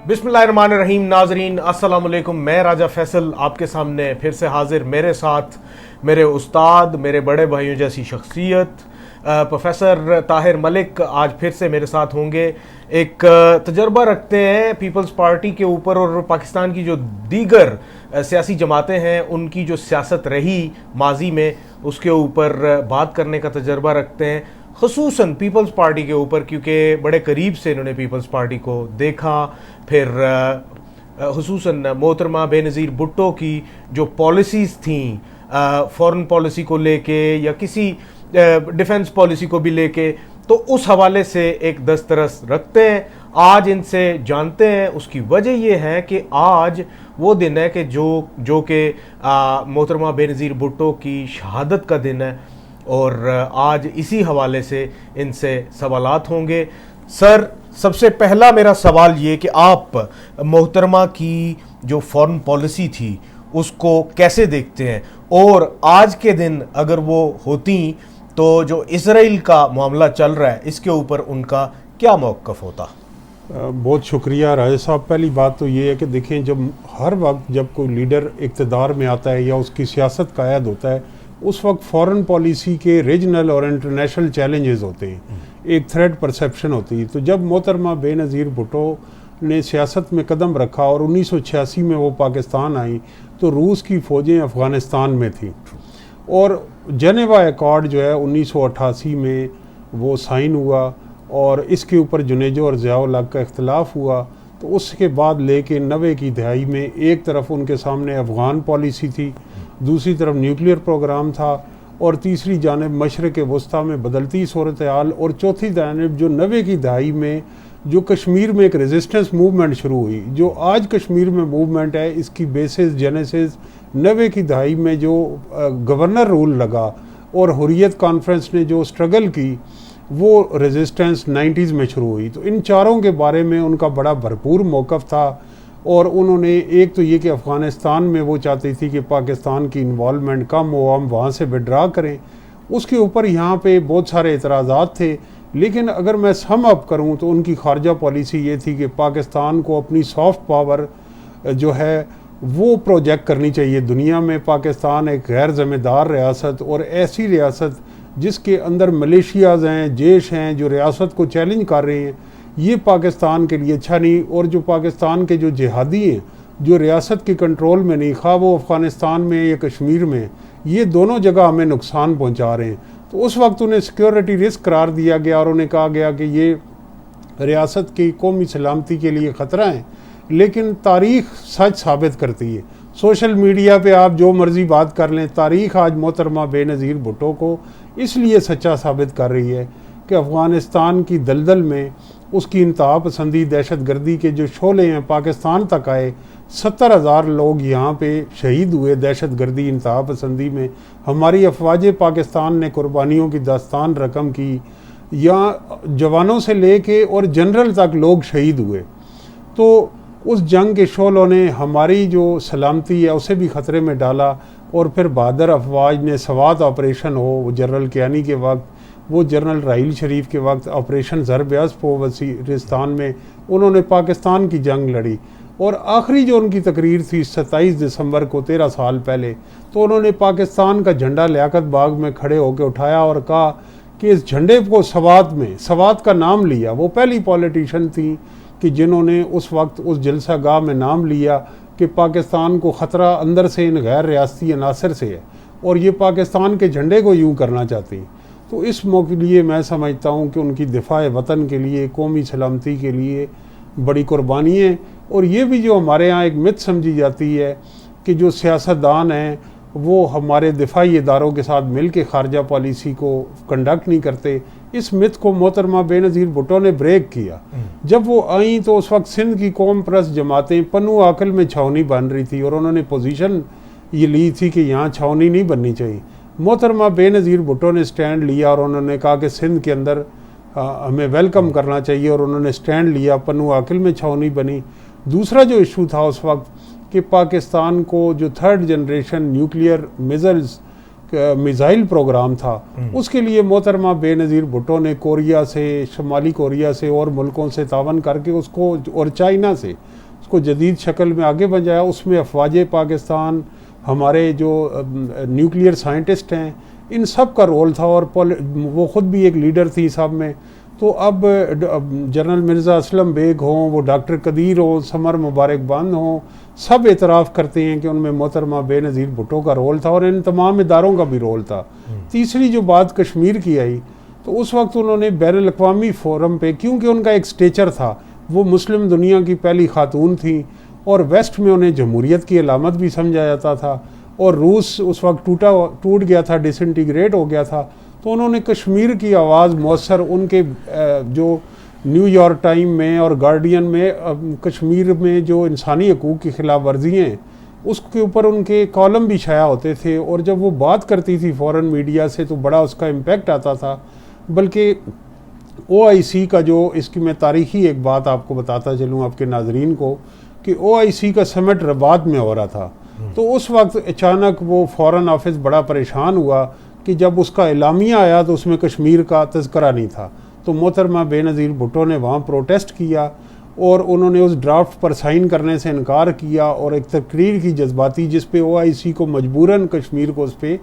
बिस्मिल्लाहिर्रहमानिर्रहीम। नाजरीन अस्सलाम वालेकुम। मैं राजा फैसल आपके सामने फिर से हाजिर। मेरे साथ मेरे उस्ताद, मेरे बड़े भाइयों जैसी शख्सियत प्रोफेसर ताहिर मलिक आज फिर से मेरे साथ होंगे। एक तजर्बा रखते हैं पीपल्स पार्टी के ऊपर और पाकिस्तान की जो दीगर सियासी जमातें हैं उनकी जो सियासत रही माजी में उसके ऊपर बात करने का तजर्बा रखते हैं, ख़ुसूसन पीपल्स पार्टी के ऊपर, क्योंकि बड़े करीब से इन्होंने पीपल्स पार्टी को देखा। फिर ख़ुसूसन मोहतरमा बेनज़ीर भुट्टो की जो पॉलिसीज़ थी फॉरेन पॉलिसी को लेके या किसी डिफेंस पॉलिसी को भी लेके, तो उस हवाले से एक दस्तरस रखते हैं। आज इनसे जानते हैं। उसकी वजह यह है कि आज वो दिन है कि जो कि मोहतरमा बेनज़ीर भुट्टो की शहादत का दिन है और आज इसी हवाले से इनसे सवालात होंगे। सर, सबसे पहला मेरा सवाल ये कि आप मोहतरमा की जो फॉरेन पॉलिसी थी उसको कैसे देखते हैं, और आज के दिन अगर वो होती तो जो इसराइल का मामला चल रहा है इसके ऊपर उनका क्या मौक़िफ़ होता? बहुत शुक्रिया राजा साहब। पहली बात तो ये है कि देखें, जब हर वक्त जब कोई लीडर इक़्तिदार में आता है या उसकी सियासत कायद होता है, उस वक्त फॉरेन पॉलिसी के रीजनल और इंटरनेशनल चैलेंजेस होते हैं, एक थ्रेट परसेप्शन होती है। तो जब मोहतरमा बेनज़ीर भुट्टो ने सियासत में कदम रखा और 1986 में वो पाकिस्तान आई तो रूस की फ़ौजें अफ़गानिस्तान में थी और जेनेवा अकॉर्ड जो है 1988 में वो साइन हुआ और इसके ऊपर जुनेजो और ज़ियाउल हक़ का इख्तिलाफ हुआ। तो उसके बाद लेके 90 की दहाई में एक तरफ उनके सामने अफ़गान पॉलिसी थी, दूसरी तरफ न्यूक्लियर प्रोग्राम था और तीसरी जानिब मशरक़ वस्ता में बदलती सूरत हाल, और चौथी जानिब जो 90 की दहाई में जो कश्मीर में एक रेजिस्टेंस मूवमेंट शुरू हुई। जो आज कश्मीर में मूवमेंट है इसकी बेसिस जेनेसिस 90 की दहाई में जो गवर्नर रूल लगा और हुर्रियत कॉन्फ्रेंस ने जो स्ट्रगल की वो रेजिस्टेंस 90s में शुरू हुई। तो इन चारों के बारे में उनका बड़ा भरपूर मौक़िफ़ था और उन्होंने एक तो ये कि अफ़गानिस्तान में वो चाहती थी कि पाकिस्तान की इन्वॉल्वमेंट कम हो, हम वहाँ से विड्रा करें। उसके ऊपर यहाँ पे बहुत सारे एतराज़ात थे, लेकिन अगर मैं सम अप करूँ तो उनकी खारजा पॉलिसी ये थी कि पाकिस्तान को अपनी सॉफ्ट पावर जो है वो प्रोजेक्ट करनी चाहिए दुनिया में। पाकिस्तान एक गैर ज़िम्मेदार रियासत और ऐसी रियासत जिसके अंदर मलेशियाज़ हैं, जेश हैं जो रियासत को चैलेंज कर रहे हैं, ये पाकिस्तान के लिए अच्छा नहीं। और जो पाकिस्तान के जो जिहादी हैं जो रियासत के कंट्रोल में नहीं, खा वो अफ़गानिस्तान में या कश्मीर में, ये दोनों जगह हमें नुकसान पहुंचा रहे हैं। तो उस वक्त उन्हें सिक्योरिटी रिस्क करार दिया गया और उन्हें कहा गया कि ये रियासत की कौमी सलामती के लिए ख़तरा है। लेकिन तारीख़ सच साबित करती है। सोशल मीडिया पे आप जो मर्ज़ी बात कर लें, तारीख़ आज मोहतरमा बेनज़ीर भुट्टो को इसलिए सच्चा साबित कर रही है कि अफ़गानिस्तान की दलदल में उसकी इंतहा पसंदी दहशत गर्दी के जो शोले हैं पाकिस्तान तक आए। 70,000 लोग यहाँ पे शहीद हुए दहशत गर्दी इंतहा पसंदी में। हमारी अफवाज पाकिस्तान ने कुर्बानियों की दास्तान रकम की, या जवानों से लेके और जनरल तक लोग शहीद हुए। तो उस जंग के शोलों ने हमारी जो सलामती है उसे भी ख़तरे में डाला। और फिर बहादुर अफवाज ने सवात ऑपरेशन हो, वो जनरल कियानी के वक्त, वो जनरल राहील शरीफ के वक्त ऑपरेशन ज़रब अस्प हो वज़ीरिस्तान में, उन्होंने पाकिस्तान की जंग लड़ी। और आखिरी जो उनकी तकरीर थी 27 दिसंबर को 13 साल पहले, तो उन्होंने पाकिस्तान का झंडा लियाकत बाग में खड़े होकर उठाया और कहा कि इस झंडे को सवात में, सवात का नाम लिया। वो पहली पॉलिटिशियन थी कि जिन्होंने उस वक्त उस जलसा गाह में नाम लिया कि पाकिस्तान को ख़तरा अंदर से इन गैर रियासती अनासर से है और ये पाकिस्तान के झंडे को यूँ करना चाहती। तो इस मौके लिए मैं समझता हूँ कि उनकी दिफा वतन के लिए, कौमी सलामती के लिए बड़ी कुर्बानी है। और ये भी जो हमारे यहाँ एक मिथ समझी जाती है कि जो सियासतदान हैं वो हमारे दिफाई इदारों के साथ मिल के खारजा पॉलिसी को कंडक्ट नहीं करते, इस मिथ को मोहतरमा बेनज़ीर भुट्टो ने ब्रेक किया। जब वो आई तो उस वक्त सिंध की कौम परस्त जमातें पन्नू आकल में छावनी बन रही थी और उन्होंने पोजीशन ये ली थी कि यहाँ छावनी नहीं बननी चाहिए। मोहतरमा बेनज़ीर भुट्टो ने स्टैंड लिया और उन्होंने कहा कि सिंध के अंदर हमें वेलकम करना चाहिए और उन्होंने स्टैंड लिया, पन्नू आकल में छावनी बनी। दूसरा जो इशू था उस वक्त कि पाकिस्तान को जो third generation nuclear missiles missile program था, उसके लिए मोहतरमा बेनज़ीर भुट्टो ने कोरिया से, शुमाली कोरिया से और मुल्कों से तावन करके उसको, और चाइना से उसको जदीद शक्ल में आगे बढ़ाया। उसमें अफवाज पाकिस्तान, हमारे जो न्यूक्लियर साइंटिस्ट हैं, इन सब का रोल था, और वो ख़ुद भी एक लीडर थी सब में। तो अब जनरल मिर्ज़ा असलम बेग हों, वो डॉक्टर कदीर हों, समर मुबारक बंद हों, सब एतराफ़ करते हैं कि उनमें मोहतरमा बेनज़ीर भुट्टो का रोल था और इन तमाम इदारों का भी रोल था। तीसरी जो बात कश्मीर की आई, तो उस वक्त उन्होंने बैनुल अक़वामी फ़ोरम पे, क्योंकि उनका एक स्टेचर था, वो मुस्लिम दुनिया की पहली खातून थी और वेस्ट में उन्हें जमहूरियत की अलामत भी समझा जाता था, और रूस उस वक्त टूट गया था, डिसइंटीग्रेट हो गया था। तो उन्होंने कश्मीर की आवाज़ मौसर, उनके जो न्यूयॉर्क टाइम में और गार्डियन में कश्मीर में जो इंसानी हकूक़ की खिलाफ वर्जियाँ हैं, उसके ऊपर उनके कॉलम भी छाया होते थे, और जब वो बात करती थी फ़ॉरेन मीडिया से तो बड़ा उसका इम्पेक्ट आता था। बल्कि OIC का जो, इसकी मैं तारीख़ी एक बात आपको बताता चलूँ आपके नाजरीन को, कि OIC का समिट रबात में हो रहा था, तो उस वक्त अचानक वो फ़ॉरेन ऑफिस बड़ा परेशान हुआ कि जब उसका एलामिया आया तो उसमें कश्मीर का तज़किरा नहीं था। तो मोहतरमा बेनज़ीर भुट्टो ने वहाँ प्रोटेस्ट किया और उन्होंने उस ड्राफ्ट पर साइन करने से इनकार किया, और एक तकरीर की जज्बाती, जिस पे OIC को मजबूरन कश्मीर को उस पर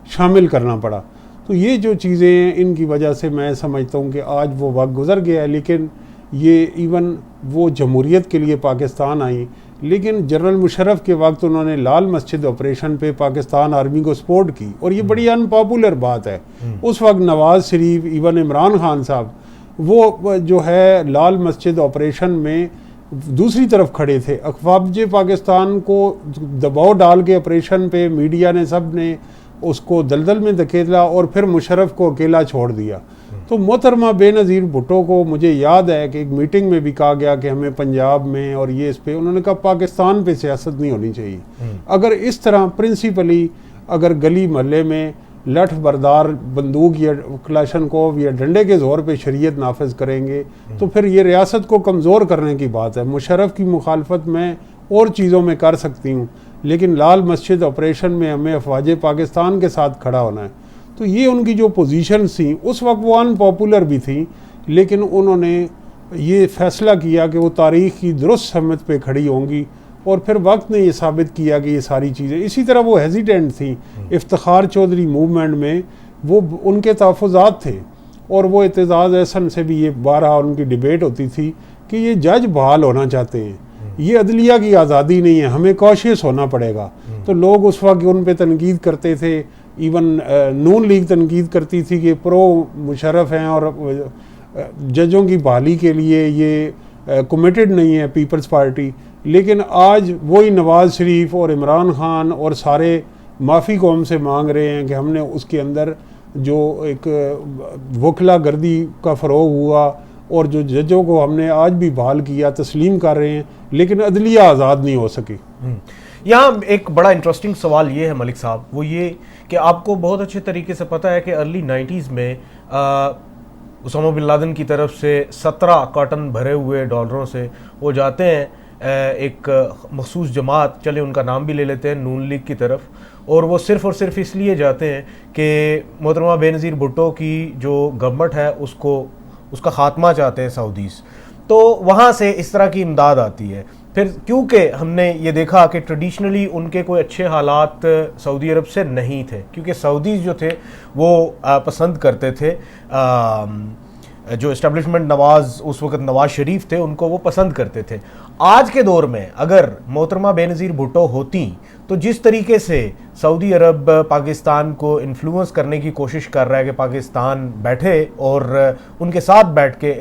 शामिल करना पड़ा। तो ये जो चीज़ें हैं, इनकी वजह से मैं समझता हूँ कि आज वो वक्त गुज़र गया है। लेकिन ये इवन वो जमहूरियत के लिए पाकिस्तान आई, लेकिन जनरल मुशर्रफ के वक्त उन्होंने लाल मस्जिद ऑपरेशन पे पाकिस्तान आर्मी को सपोर्ट की, और ये बड़ी अनपॉपुलर बात है। उस वक्त नवाज़ शरीफ, इवन इमरान खान साहब, वो जो है लाल मस्जिद ऑपरेशन में दूसरी तरफ खड़े थे। अफवाज पाकिस्तान को दबाव डाल के ऑपरेशन पे मीडिया ने, सब ने उसको दलदल में धकेला और फिर मुशर्रफ को अकेला छोड़ दिया। तो मोहतरमा बेनज़ीर भुट्टो को मुझे याद है कि एक मीटिंग में भी कहा गया कि हमें पंजाब में और ये इस पे, उन्होंने कहा पाकिस्तान पे सियासत नहीं होनी चाहिए। अगर इस तरह प्रिंसिपली अगर गली मोहल्ले में लठ बरदार बंदूक या क्लाशनकोव या डंडे के ज़ोर पे शरीयत नाफिज करेंगे तो फिर ये रियासत को कमज़ोर करने की बात है। मुशर्रफ की मुखालफत मैं और चीज़ों में कर सकती हूँ, लेकिन लाल मस्जिद ऑपरेशन में हमें अफवाज पाकिस्तान के साथ खड़ा होना है। तो ये उनकी जो पोजीशन थी उस वक्त वो अनपॉपुलर भी थी, लेकिन उन्होंने ये फ़ैसला किया कि वो तारीख़ की दुरुस्त समत पे खड़ी होंगी, और फिर वक्त ने ये साबित किया कि ये सारी चीज़ें। इसी तरह वो हेजिडेंट थी इफ्तिखार चौधरी मूवमेंट में, वो उनके तहफ़्फ़ुज़ात थे, और वो एतजाज़ एहसन से भी ये बारहा उनकी डिबेट होती थी कि ये जज बहाल होना चाहते हैं, ये अदलिया की आज़ादी नहीं है, हमें कॉशियस होना पड़ेगा। तो लोग उस वक्त उन पर तनकीद करते थे, इवन नून लीग तनकीद करती थी कि प्रो मुशर्रफ हैं और जजों की बहाली के लिए ये कमिटेड नहीं है पीपल्स पार्टी। लेकिन आज वही नवाज़ शरीफ और इमरान खान और सारे माफ़ी को हमसे मांग रहे हैं कि हमने उसके अंदर जो एक वकला गर्दी का फ़रोग हुआ और जो जजों को हमने आज भी बहाल किया तस्लीम कर रहे हैं, लेकिन अदलिया आज़ाद नहीं हो सकी। यहाँ एक बड़ा इंटरेस्टिंग सवाल ये है मलिक साहब, वो ये कि आपको बहुत अच्छे तरीके से पता है कि अर्ली 90s में उसामा बिन लादेन की तरफ से 17 कार्टन भरे हुए डॉलरों से वो जाते हैं एक मखसूस जमात, चले उनका नाम भी ले लेते हैं, नून लीग की तरफ, और वो सिर्फ़ और सिर्फ इसलिए जाते हैं कि मोहतरमा बेनज़ीर भुट्टो की जो गवर्नमेंट है उसका ख़ात्मा चाहते हैं सऊदीज़। तो वहाँ से इस तरह की इमदाद आती है। फिर क्योंकि हमने ये देखा कि ट्रेडिशनली उनके कोई अच्छे हालात सऊदी अरब से नहीं थे, क्योंकि सऊदीज़ जो थे वो पसंद करते थे, जो इस्टेब्लिशमेंट नवाज़ उस वक्त नवाज़ शरीफ थे उनको वो पसंद करते थे। आज के दौर में अगर मोहतरमा बेनज़ीर भुट्टो होती तो जिस तरीके से सऊदी अरब पाकिस्तान को इन्फ्लुएंस करने की कोशिश कर रहा है कि पाकिस्तान बैठे और उनके साथ बैठ के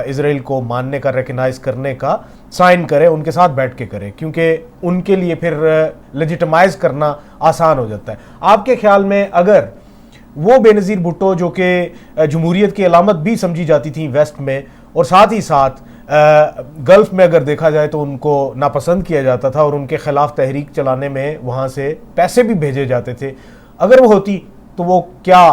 इज़राइल को मानने का, रिकग्नाइज करने का साइन करे, उनके साथ बैठ के करे, क्योंकि उनके लिए फिर लेजिटिमाइज करना आसान हो जाता है। आपके ख्याल में अगर वो बेनज़ीर भुट्टो जो कि जमहूरियत की अलामत भी समझी जाती थी वेस्ट में, और साथ ही साथ गल्फ़ में अगर देखा जाए तो उनको नापसंद किया जाता था और उनके ख़िलाफ़ तहरीक चलाने में वहाँ से पैसे भी भेजे जाते थे, अगर वो होती तो वो क्या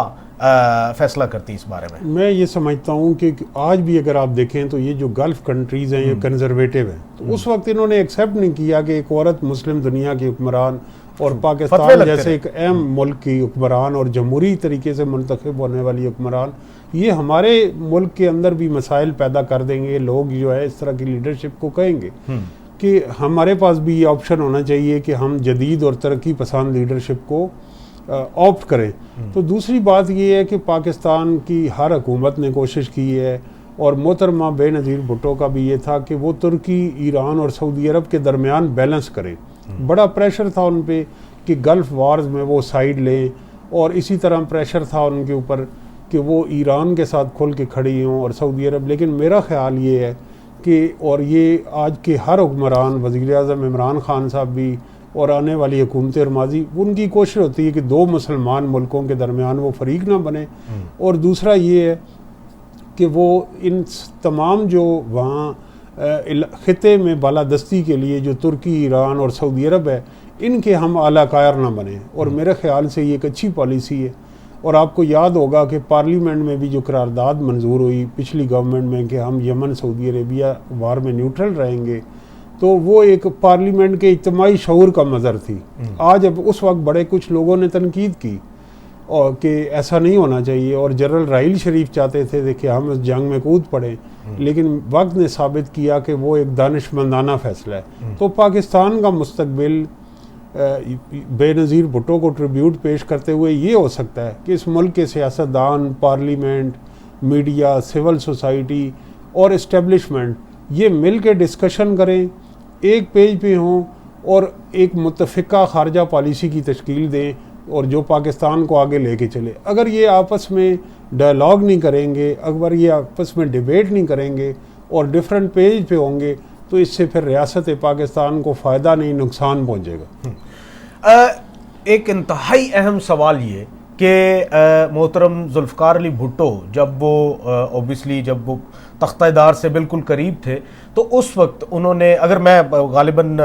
फ़ैसला करती इस बारे में? मैं ये समझता हूँ कि आज भी अगर आप देखें तो ये जो गल्फ़ कंट्रीज़ हैं ये कंजर्वेटिव हैं, तो उस वक्त इन्होंने एक्सेप्ट नहीं किया कि एक औरत मुस्लिम दुनिया की हुक्मरान और फतवे पाकिस्तान लगते जैसे रहे। एक अहम मुल्क की हुक्मरान और जमहूरी तरीके से मुंतखब होने वाली हुक्मरान, ये हमारे मुल्क के अंदर भी मसाइल पैदा कर देंगे। लोग जो है इस तरह की लीडरशिप को कहेंगे कि हमारे पास भी ये ऑप्शन होना चाहिए कि हम जदीद और तरक्की पसंद लीडरशिप को ऑप्ट करें। तो दूसरी बात ये है कि पाकिस्तान की हर हुकूमत ने कोशिश की है, और मोहतरमा बेनज़ीर भुट्टो का भी ये था कि वो तुर्की, ईरान और सऊदी अरब के दरमियान बैलेंस करें। बड़ा प्रेशर था उन पे कि गल्फ़ वार्स में वो साइड लें, और इसी तरह प्रेशर था उनके ऊपर कि वो ईरान के साथ खुल के खड़ी हों और सऊदी अरब। लेकिन मेरा ख्याल ये है कि, और ये आज के हर हुक्मरान, वज़ीर-ए-आज़म इमरान खान साहब भी और आने वाली हुकूमतें और माजी, उनकी कोशिश होती है कि दो मुसलमान मुल्कों के दरमियान वो फरीक ना बने। और दूसरा ये है कि वो इन तमाम जो वहाँ ख़िते में बालादस्ती के लिए जो तुर्की, ईरान और सऊदी अरब है, इनके हम आलाकार ना बने। और मेरे ख्याल से ये एक अच्छी पॉलिसी है। और आपको याद होगा कि पार्लियामेंट में भी जो करारदाद मंजूर हुई पिछली गवर्नमेंट में कि हम यमन, सऊदी अरेबिया वार में न्यूट्रल रहेंगे, तो वो एक पार्लियामेंट के इज्तिमाई शऊर का मज़र थी। आज अब उस वक्त बड़े कुछ लोगों ने तनकीद की और कि ऐसा नहीं होना चाहिए, और जनरल राहील शरीफ चाहते थे कि हम उस जंग में कूद पड़े, लेकिन वक्त ने साबित किया कि वो एक दानिशमंदाना फ़ैसला है। तो पाकिस्तान का मुस्तकबिल बेनज़ीर भुट्टो को ट्रिब्यूट पेश करते हुए ये हो सकता है कि इस मुल्क के सियासतदान, पार्लियामेंट, मीडिया, सिविल सोसाइटी और इस्टेब्लिशमेंट ये मिल के डिस्कशन करें, एक पेज पे हों और एक मुत्तफ़िका ख़ारजा पॉलिसी की तश्कील दें, और जो पाकिस्तान को आगे लेके चले। अगर ये आपस में डायलॉग नहीं करेंगे, अगर ये आपस में डिबेट नहीं करेंगे और डिफरेंट पेज पे होंगे, तो इससे फिर रियासत पाकिस्तान को फ़ायदा नहीं, नुकसान पहुँचेगा। एक इंतहाई अहम सवाल ये कि मोहतरम जुल्फ़िकार अली भुट्टो जब वो ऑब्वियसली जब वो तख्तादार से बिल्कुल करीब थे, तो उस वक्त उन्होंने, अगर मैं गालिबन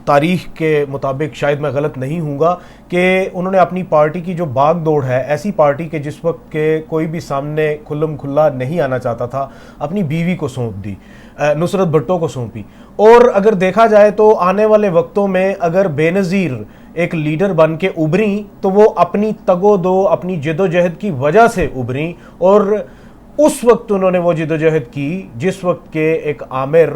तारीख के मुताबिक शायद मैं गलत नहीं हूँगा, कि उन्होंने अपनी पार्टी की जो भाग दौड़ है, ऐसी पार्टी के जिस वक्त के कोई भी सामने खुल्लम खुल्ला नहीं आना चाहता था, अपनी बीवी को सौंप दी, नुसरत भुट्टो को सौंपी। और अगर देखा जाए तो आने वाले वक्तों में अगर बेनज़ीर एक लीडर बन के उभरी, तो वो अपनी तगोदो, अपनी जदोजहद की वजह से उभरी, और उस वक्त उन्होंने वो जदोजहद की जिस वक्त के एक आमिर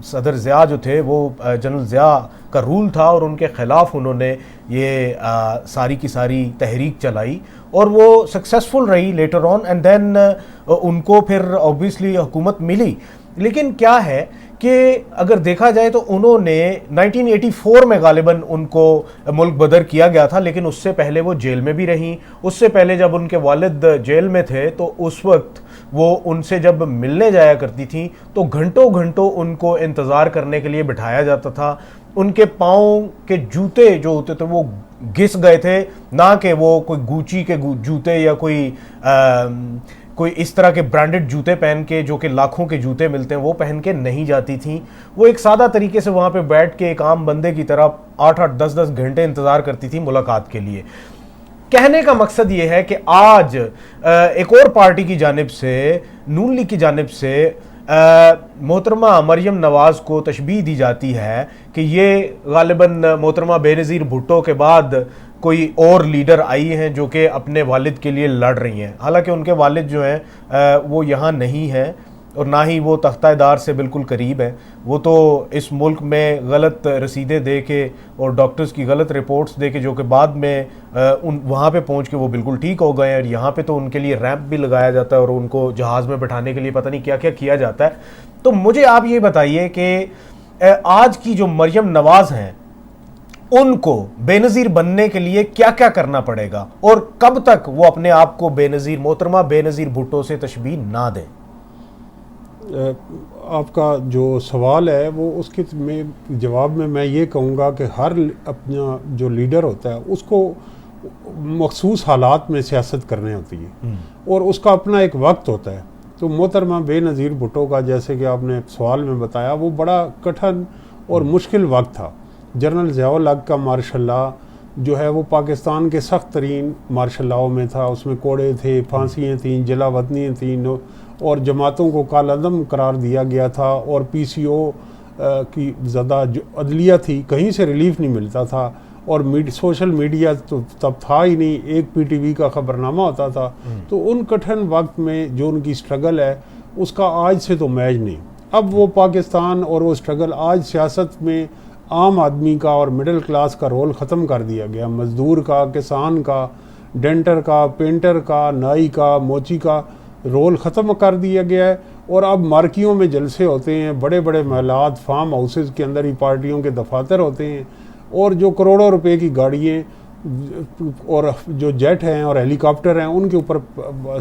सदर ज़िया जो थे, वो जनरल ज़िया का रूल था, और उनके ख़िलाफ़ उन्होंने ये सारी की सारी तहरीक चलाई, और वो सक्सेसफुल रही लेटर ऑन, एंड देन उनको फिर ऑब्वियसली हुकूमत मिली। लेकिन क्या है कि अगर देखा जाए तो उन्होंने 1984 में गालिबन उनको मुल्क बदर किया गया था, लेकिन उससे पहले वो जेल में भी रहीं। उससे पहले जब उनके वालिद जेल में थे, तो उस वक्त वो उनसे जब मिलने जाया करती थी, तो घंटों घंटों उनको इंतज़ार करने के लिए बिठाया जाता था। उनके पाँव के जूते जो होते थे वो घिस गए थे, ना कि वो कोई गुची के जूते या कोई इस तरह के ब्रांडेड जूते पहन के, जो कि लाखों के जूते मिलते हैं, वो पहन के नहीं जाती थी। वो एक सादा तरीके से वहाँ पे बैठ के एक आम बंदे की तरह 8-8, 10-10 घंटे इंतज़ार करती थी मुलाकात के लिए। कहने का मकसद ये है कि आज एक और पार्टी की जानिब से, नून लीग की जानिब से, मोहतरमा मरियम नवाज़ को तशबीह दी जाती है कि ये गालिबन मोहतरमा बेनज़ीर भुट्टो के बाद कोई और लीडर आई हैं जो कि अपने वालिद के लिए लड़ रही हैं। हालांकि उनके वालिद जो हैं वो यहाँ नहीं हैं, और ना ही वो तख्तादार से बिल्कुल करीब है। वो तो इस मुल्क में गलत रसीदें दे के और डॉक्टर्स की गलत रिपोर्ट्स दे के, जो कि बाद में वहाँ पे पहुँच के वो बिल्कुल ठीक हो गए हैं, और यहाँ पे तो उनके लिए रैंप भी लगाया जाता है और उनको जहाज़ में बैठाने के लिए पता नहीं क्या क्या किया जाता है। तो मुझे आप ये बताइए कि आज की जो मरियम नवाज़ हैं, उनको बेनज़ीर बनने के लिए क्या क्या करना पड़ेगा, और कब तक वो अपने आप को बेनज़ीर, मोहतरमा बेनज़ीर भुट्टो से तशबीह ना दें? आपका जो सवाल है वो उसके जवाब में मैं ये कहूँगा कि हर अपना जो लीडर होता है उसको मखसूस हालात में सियासत करनी होती है, और उसका अपना एक वक्त होता है। तो मोहतरमा बेनज़ीर भुट्टो का, जैसे कि आपने सवाल में बताया, वो बड़ा कठिन और मुश्किल वक्त था। जनरल ज़िया-उल हक़ का मार्शल लॉ जो है वो पाकिस्तान के सख्त तरीन मार्शल लॉ में था। उसमें कोड़े थे, फांसियाँ थीं, जिला वतनियाँ थीं, और जमातों को कालादम करार दिया गया था, और PCO की ज़्यादा जो अदलिया थी, कहीं से रिलीफ नहीं मिलता था, और सोशल मीडिया तो तब था ही नहीं, एक PTV का खबरनामा होता था। तो उन कठिन वक्त में जो उनकी स्ट्रगल है उसका आज से तो मैच नहीं। अब वो पाकिस्तान और वो स्ट्रगल आज सियासत में आम आदमी का और मिडिल क्लास का रोल ख़त्म कर दिया गया। मज़दूर का, किसान का, डेंटर का, पेंटर का, नाई का, मोची का रोल ख़त्म कर दिया गया है। और अब मार्कियों में जलसे होते हैं, बड़े बड़े महलात, फार्म हाउसेस के अंदर ही पार्टियों के दफातर होते हैं, और जो करोड़ों रुपए की गाड़ियाँ और जो जेट हैं और हेलीकॉप्टर हैं उनके ऊपर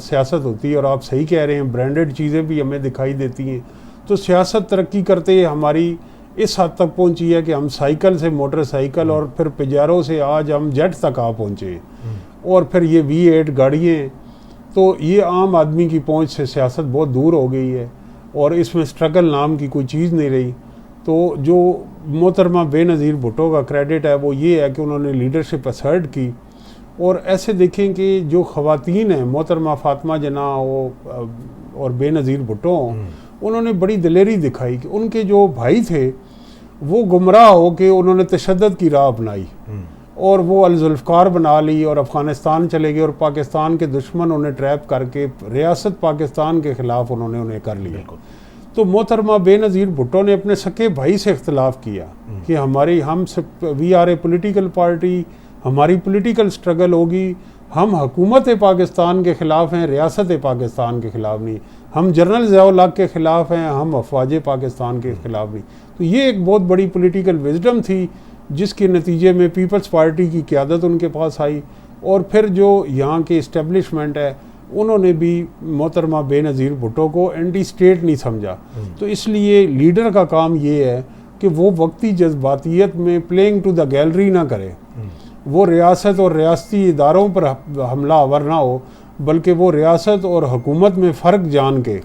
सियासत होती है। और आप सही कह रहे हैं, ब्रांडेड चीज़ें भी हमें दिखाई देती हैं। तो सियासत तरक्की करते हमारी इस हद तक पहुंची है कि हम साइकिल से मोटरसाइकिल और फिर पिजारो से आज हम जेट तक आ पहुँचे हैं, और फिर ये V8 गाड़ियाँ। तो ये आम आदमी की पहुंच से सियासत बहुत दूर हो गई है, और इसमें स्ट्रगल नाम की कोई चीज़ नहीं रही। तो जो मोहतरमा बेनज़ीर भुट्टो का क्रेडिट है वो ये है कि उन्होंने लीडरशिप असर्ट की। और ऐसे देखें कि जो ख़वातीन हैं, मोहतरमा फातिमा जना और बेनज़ीर भुट्टो, उन्होंने बड़ी दिलेरी दिखाई कि उनके जो भाई थे वो गुमराह हो के उन्होंने तशद्दुद की राह अपनाई, और वो अल-जुल्फ़कार बना ली और अफ़गानिस्तान चले गए, और पाकिस्तान के दुश्मन उन्हें ट्रैप करके रियासत पाकिस्तान के ख़िलाफ़ उन्होंने उन्हें कर लिया। तो मोहतरमा बेनज़ीर भुट्टो ने अपने सके भाई से इख्तलाफ किया कि we are a political party, हमारी पोलिटिकल स्ट्रगल होगी, हम हुकूमत पाकिस्तान के ख़िलाफ़ हैं, रियासत पाकिस्तान के ख़िलाफ़ नहीं। हम जनरल ज़िया-उल हक़ के ख़िलाफ़ हैं, हम अफवाज पाकिस्तान के ख़िलाफ़ नहीं। तो ये एक बहुत बड़ी पोलिटिकल विजडम थी, जिसके नतीजे में पीपल्स पार्टी की क़यादत उनके पास आई। और फिर जो यहाँ के इस्टेब्लिशमेंट है उन्होंने भी मोहतरमा बेनज़ीर भुट्टो को एंटी स्टेट नहीं समझा। तो इसलिए लीडर का काम ये है कि वो वक्ती जज्बातियत में प्लेइंग टू द गैलरी ना करे, वो रियासत और रियासती इदारों पर हमला आवर ना हो, बल्कि वो रियासत और हुकूमत में फ़र्क जान के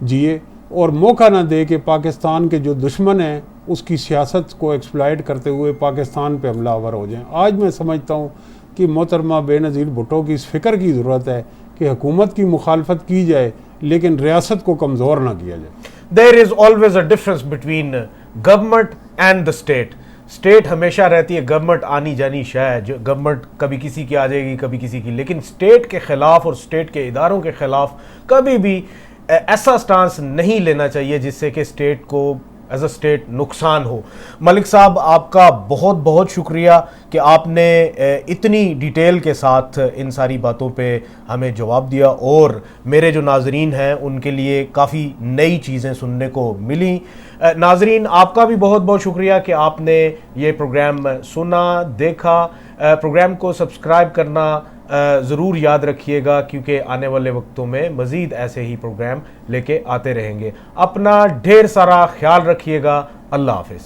जिए, और मौका ना दे कि पाकिस्तान के जो दुश्मन हैं उसकी सियासत को एक्सप्लॉइट करते हुए पाकिस्तान पे हमला आवर हो जाएं। आज मैं समझता हूँ कि मोहतरमा बेनज़ीर भुट्टो की इस फ़िक्र की ज़रूरत है कि हुकूमत की मुखालफत की जाए लेकिन रियासत को कमज़ोर ना किया जाए। There is always a difference between government and the state. State हमेशा रहती है, गवर्नमेंट आनी जानी शय, जो गवर्नमेंट कभी किसी की आ जाएगी कभी किसी की, लेकिन स्टेट के ख़िलाफ़ और स्टेट के इदारों के ख़िलाफ़ कभी भी ऐसा स्टांस नहीं लेना चाहिए जिससे कि स्टेट को एज अ स्टेट नुकसान हो। मलिक साहब, आपका बहुत बहुत शुक्रिया कि आपने इतनी डिटेल के साथ इन सारी बातों पे हमें जवाब दिया, और मेरे जो नाजरीन हैं उनके लिए काफ़ी नई चीज़ें सुनने को मिली। नाजरीन, आपका भी बहुत बहुत शुक्रिया कि आपने ये प्रोग्राम सुना, देखा। प्रोग्राम को सब्सक्राइब करना ज़रूर याद रखिएगा, क्योंकि आने वाले वक्तों में मज़ीद ऐसे ही प्रोग्राम लेके आते रहेंगे। अपना ढेर सारा ख्याल रखिएगा। अल्लाह हाफ़िज़।